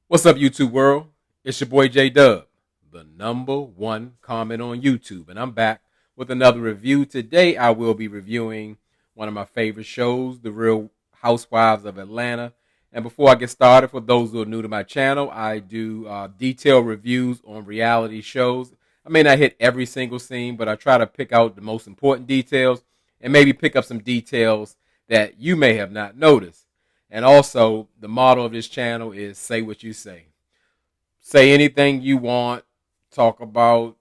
What's up, YouTube world? It's your boy J Dub, the number one comment on YouTube, and I'm back with another review. Today, I will be reviewing one of my favorite shows, The Real Housewives of Atlanta. And before I get started, for those who are new to my channel, I do detailed reviews on reality shows. I may not hit every single scene, but I try to pick out the most important details and maybe pick up some details that you may have not noticed. And also, the motto of this channel is say what you say. Say anything you want, talk about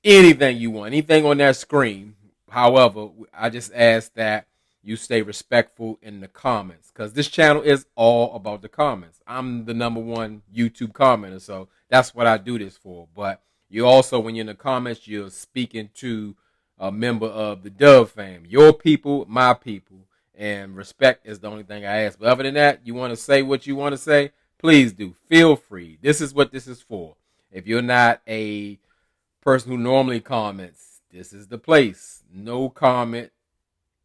anything you want, anything on that screen. However, I just ask that you stay respectful in the comments because this channel is all about the comments. I'm the number one YouTube commenter, so that's what I do this for. But you also, when you're in the comments, you're speaking to a member of the Dove fam. Your people, my people. And respect is the only thing I ask. But other than that, you want to say what you want to say, please do. Feel free. This is what this is for. If you're not a person who normally comments, this is the place. No comment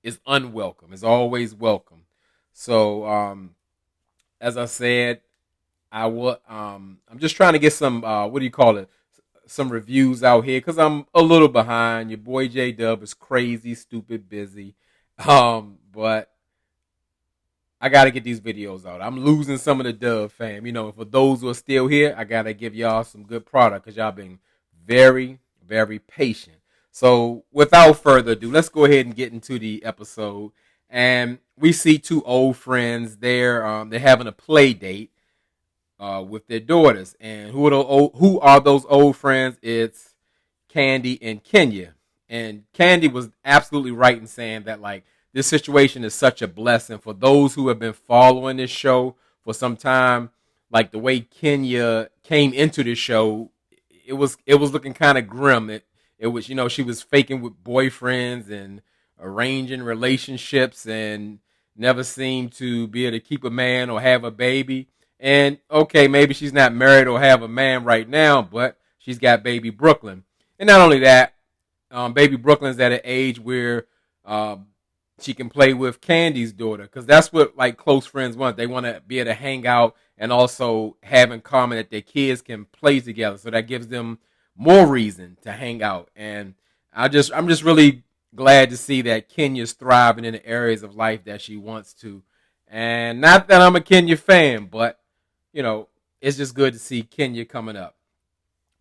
is unwelcome. It's always welcome. So, as I said, I'm just trying to get some what do you call it? Some reviews out here because I'm a little behind. Your boy J Dub is crazy, stupid, busy. But I got to get these videos out. I'm losing some of the Dove fam. You know, for those who are still here, I got to give y'all some good product because y'all been very, very patient. So without further ado, let's go ahead and get into the episode. And we see two old friends there. They're having a play date with their daughters. And who are those old friends? It's Candy and Kenya. And Candy was absolutely right in saying that, like, this situation is such a blessing for those who have been following this show for some time. Like, the way Kenya came into this show, it was looking kind of grim. It was, you know, she was faking with boyfriends and arranging relationships and never seemed to be able to keep a man or have a baby. And okay, maybe she's not married or have a man right now, but she's got baby Brooklyn. And not only that, baby Brooklyn's at an age where she can play with Candy's daughter, because that's what, like, close friends want. They want to be able to hang out and also have in common that their kids can play together. So that gives them more reason to hang out. And I'm just really glad to see that Kenya's thriving in the areas of life that she wants to. And not that I'm a Kenya fan, but you know, it's just good to see Kenya coming up.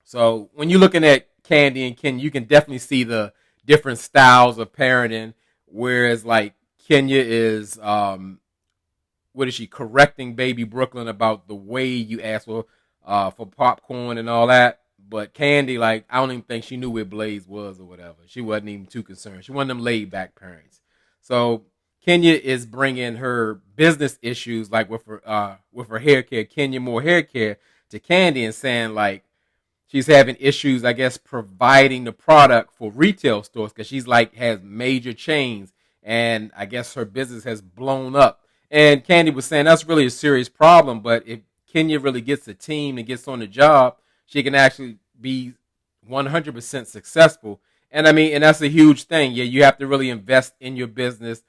So when you're looking at Candy and Kenya, you can definitely see the different styles of parenting. Whereas, like, Kenya is, what is she, correcting baby Brooklyn about the way you ask for popcorn and all that. But Candy, like, I don't even think she knew where Blaze was or whatever. She wasn't even too concerned. She one of them laid back parents. So Kenya is bringing her business issues, like with her hair care, Kenya More Hair Care, to Candy, and saying, like, she's having issues, I guess, providing the product for retail stores because she's, like, has major chains, and I guess her business has blown up. And Candy was saying that's really a serious problem, but if Kenya really gets a team and gets on the job, she can actually be 100% successful. And I mean, and that's a huge thing. Yeah, you have to really invest in your business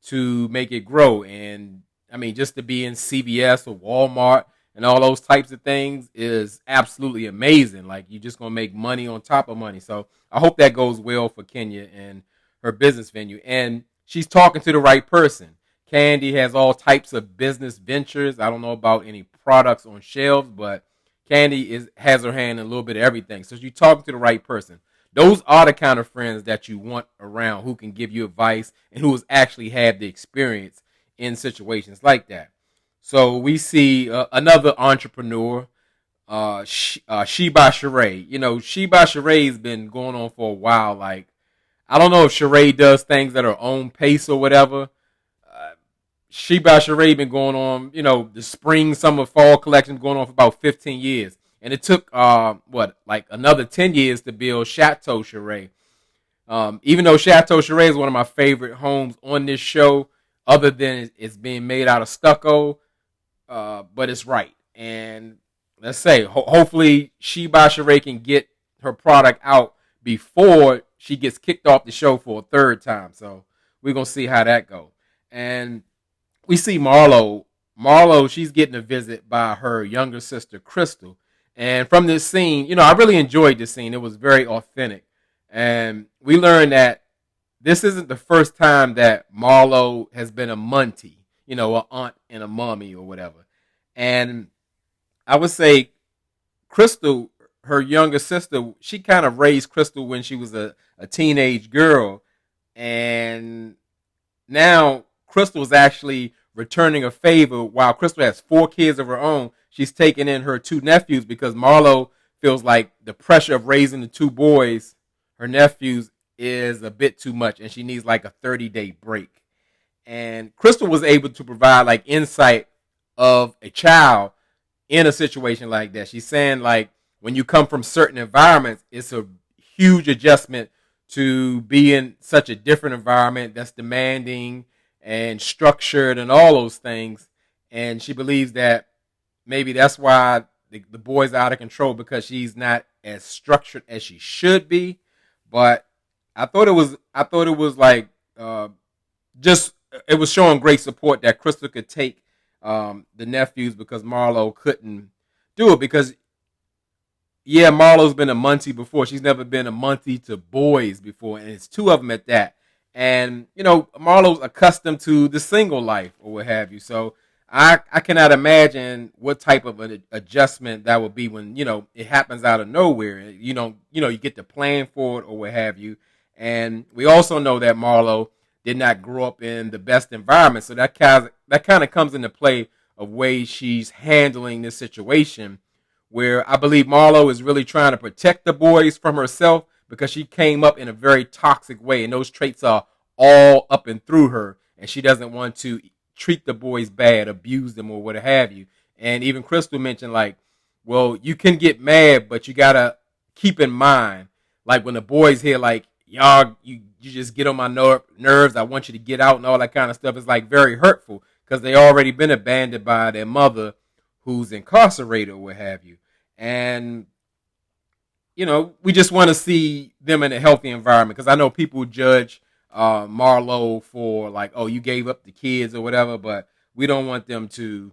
to make it grow. And I mean, just to be in CVS or Walmart and all those types of things is absolutely amazing. Like, you're just going to make money on top of money. So I hope that goes well for Kenya and her business venue. And she's talking to the right person. Candy has all types of business ventures. I don't know about any products on shelves, but Candy has her hand in a little bit of everything. So she's talking to the right person. Those are the kind of friends that you want around, who can give you advice and who has actually had the experience in situations like that. So we see another entrepreneur, Sheba Sheree. You know, Sheba Sheree's been going on for a while. Like, I don't know if Sheree does things at her own pace or whatever. Sheba Sheree been going on, you know, the spring, summer, fall collection going on for about 15 years. And it took, like another 10 years to build Chateau Sheree. Even though Chateau Sheree is one of my favorite homes on this show, other than it's being made out of stucco, but it's right. And let's say, hopefully Sheba Sheree can get her product out before she gets kicked off the show for a third time. So we're going to see how that goes. And we see Marlo Marlo, she's getting a visit by her younger sister, Crystal. And from this scene, I really enjoyed this scene. It was very authentic. And we learned that this isn't the first time that Marlo has been a Muntie, an aunt and a mommy or whatever. And I would say Crystal, her younger sister, she kind of raised Crystal when she was a teenage girl. And now Crystal is actually returning a favor. While Crystal has 4 kids of her own, she's taking in her 2 nephews because Marlo feels like the pressure of raising the 2 boys, her nephews, is a bit too much, and she needs like a 30-day break. And Crystal was able to provide like insight of a child in a situation like that. She's saying like when you come from certain environments, it's a huge adjustment to be in such a different environment that's demanding and structured and all those things. And she believes that maybe that's why the boy's out of control, because she's not as structured as she should be. But I thought it was like just it was showing great support that Crystal could take the nephews because Marlo couldn't do it. Because yeah, Marlo's been a Muntie before. She's never been a Muntie to boys before, and it's 2 of them at that. And Marlo's accustomed to the single life or what have you. So I cannot imagine what type of an adjustment that would be when it happens out of nowhere. You get to plan for it or what have you. And we also know that Marlo did not grow up in the best environment, so that kind of comes into play of ways she's handling this situation, where I believe Marlo is really trying to protect the boys from herself because she came up in a very toxic way, and those traits are all up and through her, and she doesn't want to treat the boys bad, abuse them, or what have you. And even Crystal mentioned, like, well, you can get mad, but you gotta keep in mind, like when the boys hear, like, y'all, you just get on my nerves, I want you to get out and all that kind of stuff, it's like very hurtful because they already been abandoned by their mother who's incarcerated or what have you. And we just want to see them in a healthy environment, because I know people judge Marlo for like, oh, you gave up the kids or whatever, but we don't want them to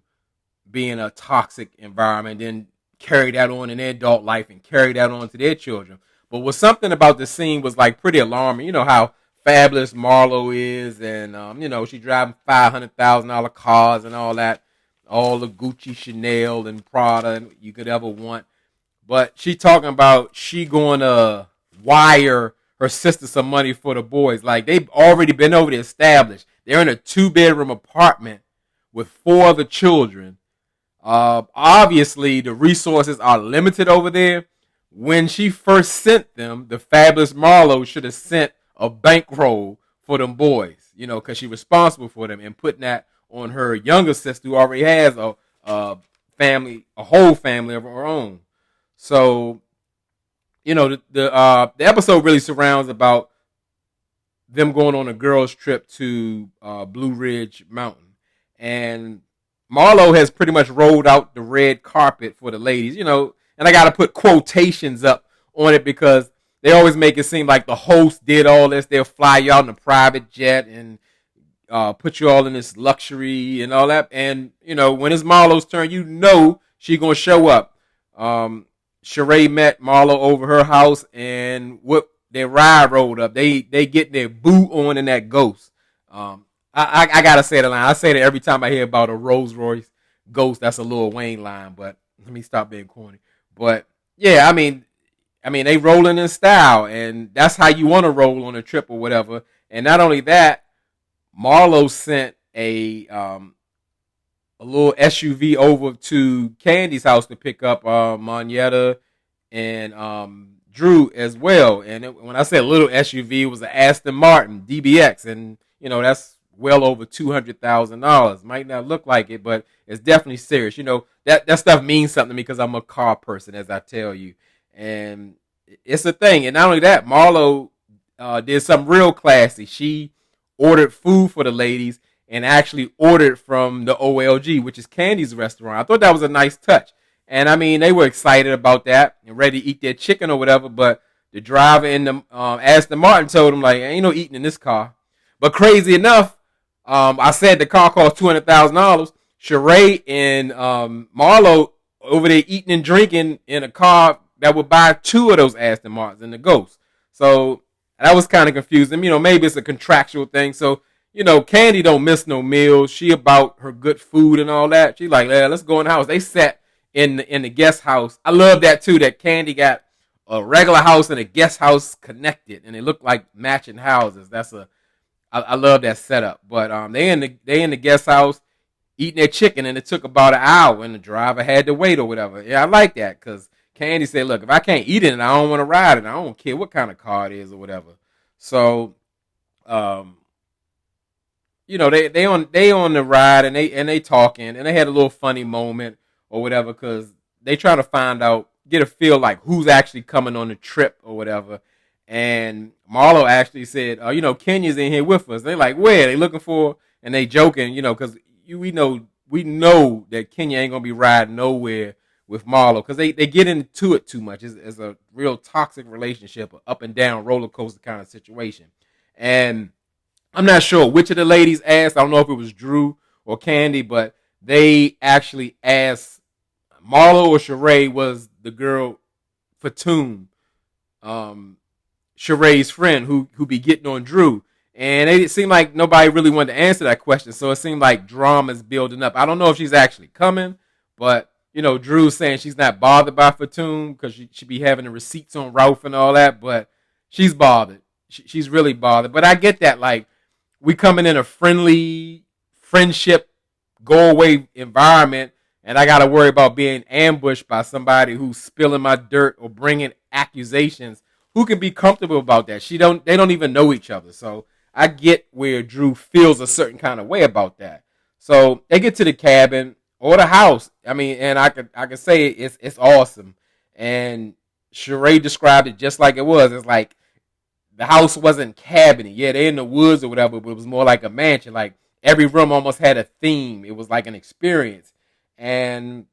be in a toxic environment and carry that on in their adult life and carry that on to their children. But what something about the scene was like pretty alarming. You know how fabulous Marlo is, and she driving $500,000 cars and all that, all the Gucci, Chanel, and Prada you could ever want. But she talking about she going to wire her sister some money for the boys. Like, they've already been over there established. They're in a 2-bedroom apartment with 4 other children. Obviously, the resources are limited over there. When she first sent them, the fabulous Marlo should have sent a bankroll for them boys, because she's responsible for them, and putting that on her younger sister who already has a whole family of her own. So, the episode really surrounds about them going on a girls' trip to Blue Ridge Mountain, and Marlo has pretty much rolled out the red carpet for the ladies, and I got to put quotations up on it because they always make it seem like the host did all this. They'll fly you out in a private jet and put you all in this luxury and all that. And, when it's Marlo's turn, she going to show up. Sheree met Marlo over her house, and what their ride rolled up. They get their boot on in that Ghost. I got to say the line. I say that every time I hear about a Rolls Royce Ghost. That's a Lil Wayne line, but let me stop being corny. But yeah, I mean, they rolling in style, and that's how you want to roll on a trip or whatever. And not only that, Marlo sent a little SUV over to Candy's house to pick up Monietta and Drew as well. And when I said little SUV, it was an Aston Martin DBX, and that's well over $200,000. Might not look like it, but it's definitely serious. That stuff means something to me because I'm a car person, as I tell you. And it's a thing. And not only that, Marlo did something real classy. She ordered food for the ladies and actually ordered from the OLG, which is Candy's restaurant. I thought that was a nice touch. And, they were excited about that and ready to eat their chicken or whatever. But the driver in the Aston Martin told them, like, ain't no eating in this car. But crazy enough, I said the car cost $200,000. Sheree and Marlo over there eating and drinking in a car that would buy two of those Aston Martins and the Ghost. So that was kind of confusing. Maybe it's a contractual thing. So, Candy don't miss no meals. She about her good food and all that. She like, let's go in the house. They sat in the guest house. I love that too, that Candy got a regular house and a guest house connected, and they look like matching houses. I love that setup. But they in the guest house eating their chicken, and it took about an hour, and the driver had to wait or whatever. Yeah, I like that because Candy said, "Look, if I can't eat it, and I don't want to ride it, I don't care what kind of car it is or whatever." So, um, they on the ride, and they talking, and they had a little funny moment or whatever because they trying to find out, get a feel like who's actually coming on the trip or whatever. And Marlo actually said, Kenya's in here with us. They like, where? They looking for, and they joking, because we know that Kenya ain't gonna be riding nowhere with Marlo because they get into it too much. It's a real toxic relationship, an up and down roller coaster kind of situation. And I'm not sure which of the ladies asked. I don't know if it was Drew or Candy, but they actually asked Marlo or Sheree was the girl Fatum, Sheree's friend who be getting on Drew. And it seemed like nobody really wanted to answer that question. So it seemed like drama's building up. I don't know if she's actually coming, but Drew's saying she's not bothered by Fatum because she be having the receipts on Ralph and all that, but she's bothered. She's really bothered. But I get that, like, we coming in a friendly friendship go away environment, and I got to worry about being ambushed by somebody who's spilling my dirt or bringing accusations. Who can be comfortable about that? They don't even know each other. So I get where Drew feels a certain kind of way about that. So they get to the cabin or the house. I mean, and I could say it's awesome. And Sheree described it just like it was. It's like the house wasn't cabiny. Yeah, they're in the woods or whatever, but it was more like a mansion. Like every room almost had a theme. It was like an experience. And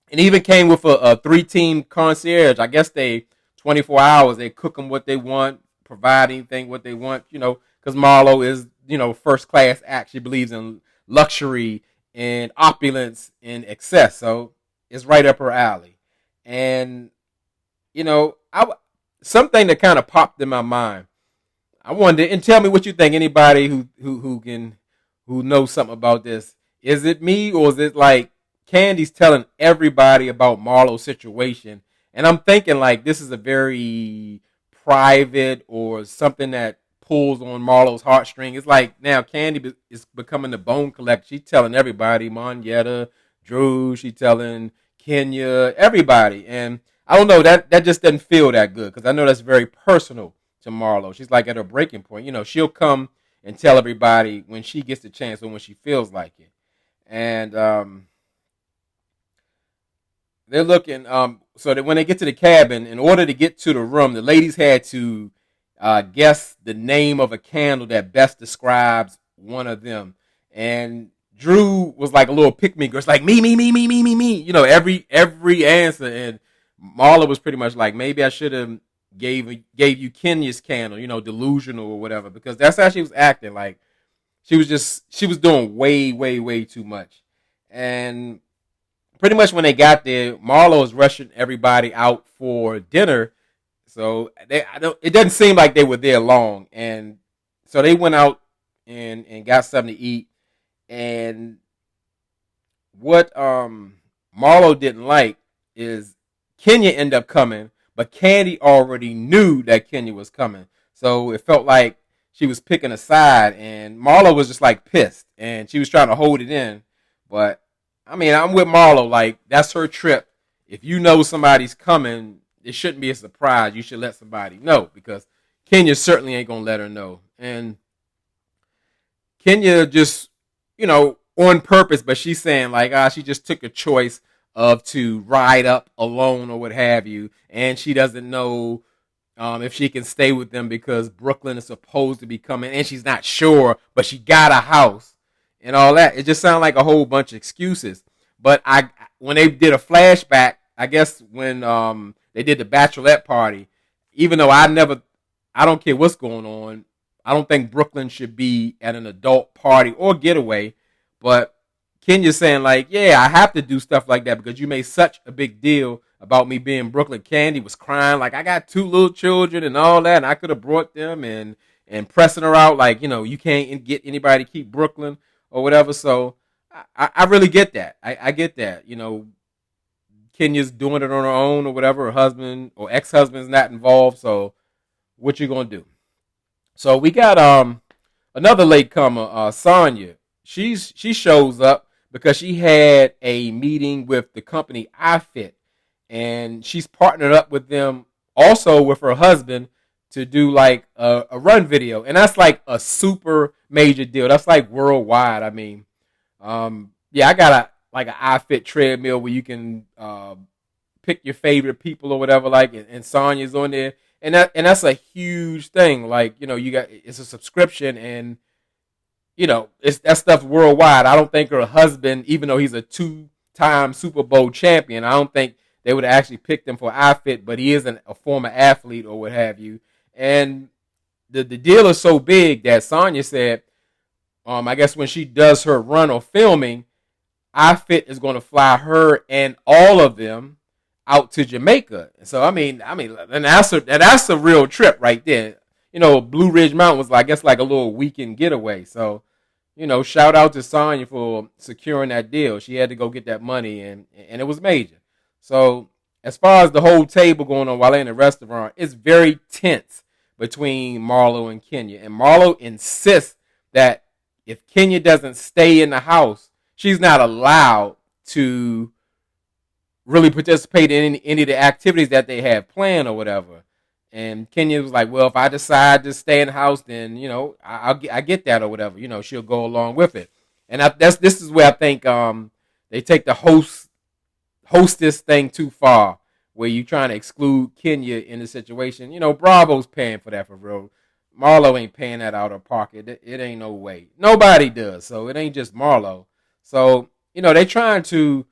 it even came with a 3-team concierge. I guess they 24 hours. They cook them what they want, provide anything what they want, because Marlo is, first class act. She believes in luxury and opulence and excess. So it's right up her alley. And, something that kind of popped in my mind. I wanted to, and tell me what you think. Anybody who knows something about this. Is it me or is it like Candy's telling everybody about Marlo's situation? And I'm thinking like this is a very private or something that pulls on Marlo's heartstring. It's like now Candy is becoming the bone collector. She's telling everybody, Monyetta, Drew, she's telling Kenya, everybody. And I don't know, that just doesn't feel that good because I know that's very personal to Marlo. She's like at her breaking point. She'll come and tell everybody when she gets the chance or when she feels like it. And they're looking, so that when they get to the cabin, in order to get to the room, the ladies had to guess the name of a candle that best describes one of them. And Drew was like a little pick-me girl. It's like me, me, me, me, me, me, me. Every answer. And Marla was pretty much like, maybe I should have gave you Kenya's candle, delusional or whatever, because that's how she was acting. Like she was doing way, way, way too much. And pretty much when they got there, Marlo was rushing everybody out for dinner. So it doesn't seem like they were there long. And so they went out and got something to eat. And what Marlo didn't like is Kenya ended up coming, but Candy already knew that Kenya was coming. So it felt like she was picking a side, and Marlo was just like pissed, and she was trying to hold it in. But I mean, I'm with Marlo. Like, that's her trip. If you know somebody's coming, it shouldn't be a surprise. You should let somebody know, because Kenya certainly ain't going to let her know. And Kenya just, on purpose, but she's saying like, she just took a choice of to ride up alone or what have you. And she doesn't know if she can stay with them because Brooklyn is supposed to be coming, and she's not sure, but she got a house and all that. It just sounded like a whole bunch of excuses. But when they did a flashback, I guess when they did the bachelorette party, even though I don't care what's going on, I don't think Brooklyn should be at an adult party or getaway. But Kenya's saying like, yeah, I have to do stuff like that because you made such a big deal about me being Brooklyn. Candy was crying like I got two little children and all that, and I could have brought them and pressing her out like, you can't get anybody to keep Brooklyn or whatever. So I really get that. I get that. Kenya's doing it on her own or whatever. Her husband or ex-husband's not involved. So what you gonna do? So we got another latecomer, Sonya. She shows up because she had a meeting with the company iFit, and she's partnered up with them also with her husband to do like a run video, and that's like a super major deal. That's like worldwide. I mean, yeah, I got an iFit treadmill where you can pick your favorite people or whatever, like, and Sonya's on there, and that's a huge thing. Like, it's a subscription, and it's that stuff's worldwide. I don't think her husband, even though he's a two-time Super Bowl champion, I don't think they would have actually picked him for iFit, but he is a former athlete or what have you. And the deal is so big that Sonya said, I guess when she does her run or filming, iFit is going to fly her and all of them out to Jamaica. So I mean, and that's a real trip right there. Blue Ridge Mountain was, I guess, like a little weekend getaway. So, shout out to Sonya for securing that deal. She had to go get that money, and it was major. So as far as the whole table going on while they're in the restaurant, it's very tense between Marlo and Kenya. And Marlo insists that if Kenya doesn't stay in the house, she's not allowed to really participate in any of the activities that they have planned or whatever. And Kenya was like, well, if I decide to stay in the house, then, I get that or whatever. She'll go along with it. And this is where I think they take the hostess thing too far, where you trying to exclude Kenya in the situation. Bravo's paying for that for real. Marlo ain't paying that out of pocket. It ain't no way. Nobody does. So it ain't just Marlo. So, they trying to,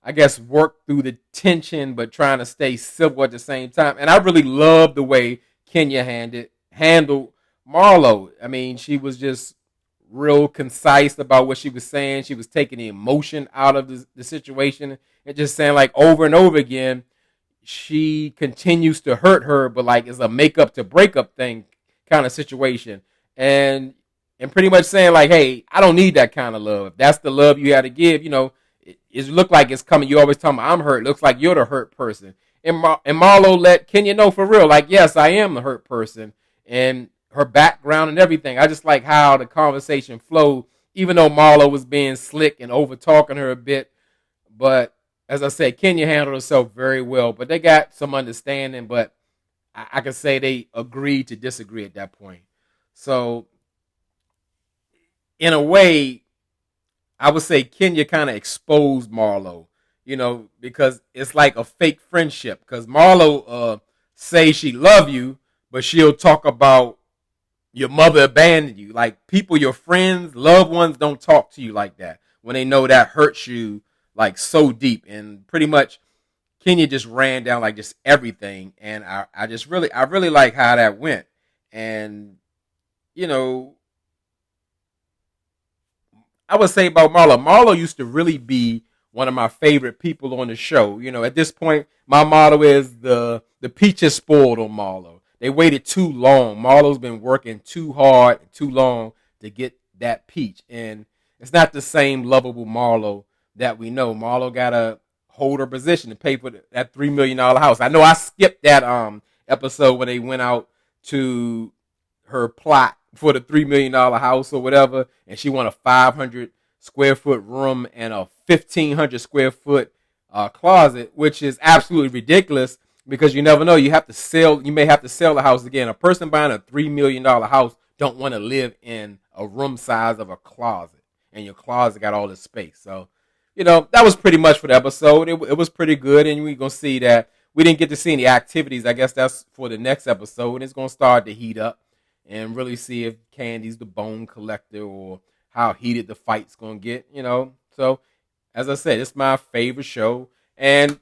I guess, work through the tension, but trying to stay civil at the same time. And I really love the way Kenya handled Marlo. I mean, she was just real concise about what she was saying. She was taking the emotion out of the situation and just saying, like, over and over again, she continues to hurt her, but like it's a makeup to breakup thing kind of situation. And pretty much saying like, hey, I don't need that kind of love. If that's the love you had to give, it look like it's coming. You always tell me I'm hurt. It looks like you're the hurt person. And Marlo let Kenya know for real, like, yes, I am the hurt person. And her background and everything. I just like how the conversation flowed, even though Marlo was being slick and over talking her a bit. But as I said, Kenya handled herself very well. But they got some understanding. But I can say they agreed to disagree at that point. So in a way, I would say Kenya kind of exposed Marlo, because it's like a fake friendship. Because Marlo say she love you, but she'll talk about your mother abandoned you. Like, people, your friends, loved ones don't talk to you like that when they know that hurts you like so deep. And pretty much Kenya just ran down like just everything. And I really like how that went. And, I would say about Marlo used to really be one of my favorite people on the show. At this point, my motto is the peach is spoiled on Marlo. They waited too long. Marlo's been working too hard, too long to get that peach. And it's not the same lovable Marlo that we know. Marlo got to hold her position to pay for that $3 million house. I know I skipped that episode when they went out to her plot for the $3 million house or whatever. And she won a 500 square foot room and a 1,500 square foot closet, which is absolutely ridiculous. Because you never know, you may have to sell the house again. A person buying a $3 million house don't want to live in a room size of a closet. And your closet got all this space. So, that was pretty much for the episode. It was pretty good. And we're going to see that we didn't get to see any activities. I guess that's for the next episode. And it's going to start to heat up. And really see if Candy's the bone collector or how heated the fight's going to get, So, as I said, it's my favorite show. And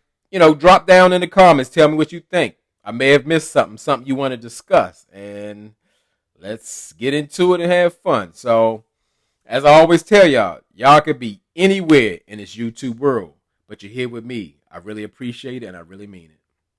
drop down in the comments. Tell me what you think. I may have missed something you want to discuss. And let's get into it and have fun. So, as I always tell y'all could be anywhere in this YouTube world. But you're here with me. I really appreciate it, and I really mean it.